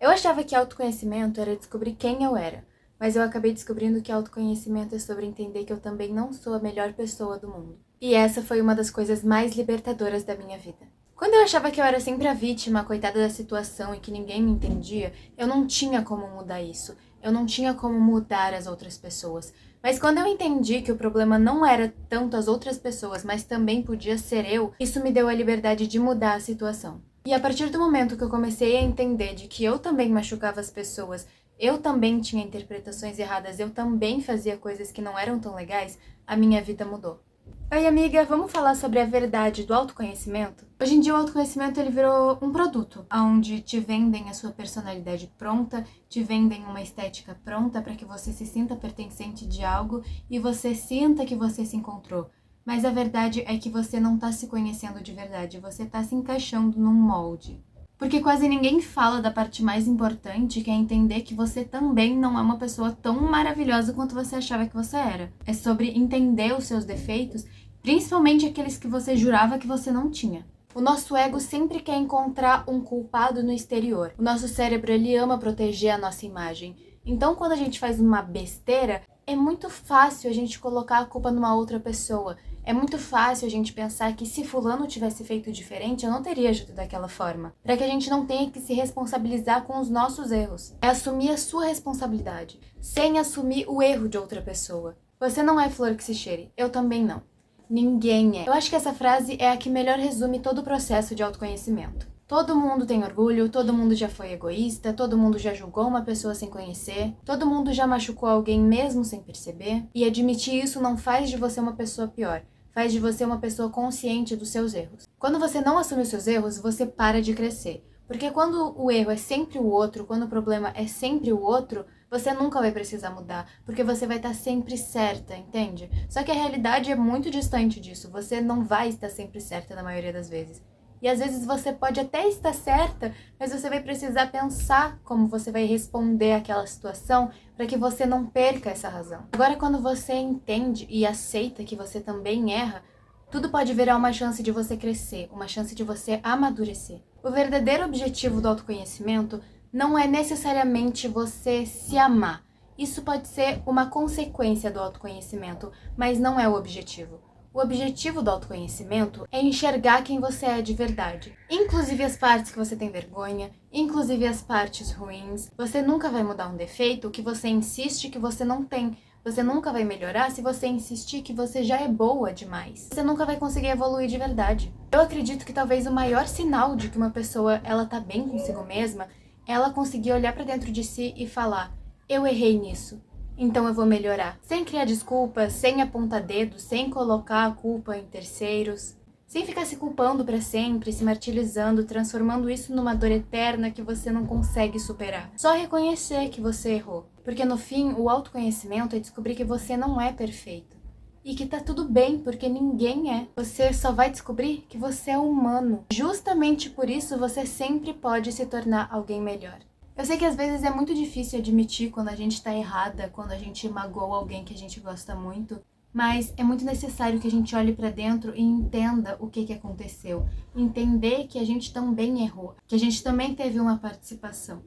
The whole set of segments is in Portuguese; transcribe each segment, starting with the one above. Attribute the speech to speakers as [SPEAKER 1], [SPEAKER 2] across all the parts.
[SPEAKER 1] Eu achava que autoconhecimento era descobrir quem eu era, mas eu acabei descobrindo que autoconhecimento é sobre entender que eu também não sou a melhor pessoa do mundo. E essa foi uma das coisas mais libertadoras da minha vida. Quando eu achava que eu era sempre a vítima, a coitada da situação e que ninguém me entendia, eu não tinha como mudar isso. Eu não tinha como mudar as outras pessoas. Mas quando eu entendi que o problema não era tanto as outras pessoas, mas também podia ser eu, isso me deu a liberdade de mudar a situação. E a partir do momento que eu comecei a entender de que eu também machucava as pessoas, eu também tinha interpretações erradas, eu também fazia coisas que não eram tão legais, a minha vida mudou. Oi, amiga, vamos falar sobre a verdade do autoconhecimento? Hoje em dia o autoconhecimento ele virou um produto, onde te vendem a sua personalidade pronta, te vendem uma estética pronta para que você se sinta pertencente de algo e você sinta que você se encontrou. Mas a verdade é que você não tá se conhecendo de verdade, você tá se encaixando num molde. Porque quase ninguém fala da parte mais importante, que é entender que você também não é uma pessoa tão maravilhosa quanto você achava que você era. É sobre entender os seus defeitos, principalmente aqueles que você jurava que você não tinha. O nosso ego sempre quer encontrar um culpado no exterior. O nosso cérebro, ele ama proteger a nossa imagem. Então, quando a gente faz uma besteira, é muito fácil a gente colocar a culpa numa outra pessoa. É muito fácil a gente pensar que se fulano tivesse feito diferente, eu não teria agido daquela forma. Para que a gente não tenha que se responsabilizar com os nossos erros. É assumir a sua responsabilidade, sem assumir o erro de outra pessoa. Você não é flor que se cheire, eu também não. Ninguém é. Eu acho que essa frase é a que melhor resume todo o processo de autoconhecimento. Todo mundo tem orgulho, todo mundo já foi egoísta, todo mundo já julgou uma pessoa sem conhecer, todo mundo já machucou alguém mesmo sem perceber, e admitir isso não faz de você uma pessoa pior, faz de você uma pessoa consciente dos seus erros. Quando você não assume os seus erros, você para de crescer. Porque quando o erro é sempre o outro, quando o problema é sempre o outro, você nunca vai precisar mudar, porque você vai estar sempre certa, entende? Só que a realidade é muito distante disso, você não vai estar sempre certa na maioria das vezes. E às vezes você pode até estar certa, mas você vai precisar pensar como você vai responder àquela situação para que você não perca essa razão. Agora, quando você entende e aceita que você também erra, tudo pode virar uma chance de você crescer, uma chance de você amadurecer. O verdadeiro objetivo do autoconhecimento não é necessariamente você se amar. Isso pode ser uma consequência do autoconhecimento, mas não é o objetivo. O objetivo do autoconhecimento é enxergar quem você é de verdade. Inclusive as partes que você tem vergonha, inclusive as partes ruins. Você nunca vai mudar um defeito que você insiste que você não tem. Você nunca vai melhorar se você insistir que você já é boa demais. Você nunca vai conseguir evoluir de verdade. Eu acredito que talvez o maior sinal de que uma pessoa ela tá bem consigo mesma é ela conseguir olhar pra dentro de si e falar: eu errei nisso. Então eu vou melhorar. Sem criar desculpas, sem apontar dedo, sem colocar a culpa em terceiros, sem ficar se culpando para sempre, se martirizando, transformando isso numa dor eterna que você não consegue superar. Só reconhecer que você errou. Porque no fim, o autoconhecimento é descobrir que você não é perfeito. E que tá tudo bem, porque ninguém é. Você só vai descobrir que você é humano. Justamente por isso, você sempre pode se tornar alguém melhor. Eu sei que às vezes é muito difícil admitir quando a gente tá errada, quando a gente magoou alguém que a gente gosta muito, mas é muito necessário que a gente olhe pra dentro e entenda o que aconteceu. Entender que a gente também errou, que a gente também teve uma participação.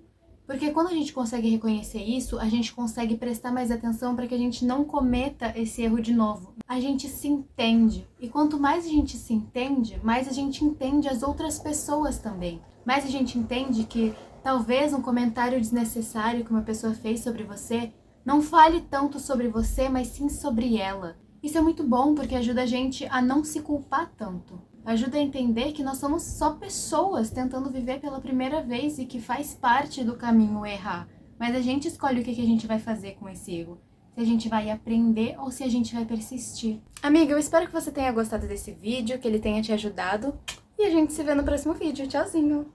[SPEAKER 1] Porque quando a gente consegue reconhecer isso, a gente consegue prestar mais atenção para que a gente não cometa esse erro de novo. A gente se entende. E quanto mais a gente se entende, mais a gente entende as outras pessoas também. Mais a gente entende que talvez um comentário desnecessário que uma pessoa fez sobre você não fale tanto sobre você, mas sim sobre ela. Isso é muito bom porque ajuda a gente a não se culpar tanto. Ajuda a entender que nós somos só pessoas tentando viver pela primeira vez e que faz parte do caminho errar. Mas a gente escolhe o que a gente vai fazer com esse erro. Se a gente vai aprender ou se a gente vai persistir. Amiga, eu espero que você tenha gostado desse vídeo, que ele tenha te ajudado. E a gente se vê no próximo vídeo. Tchauzinho!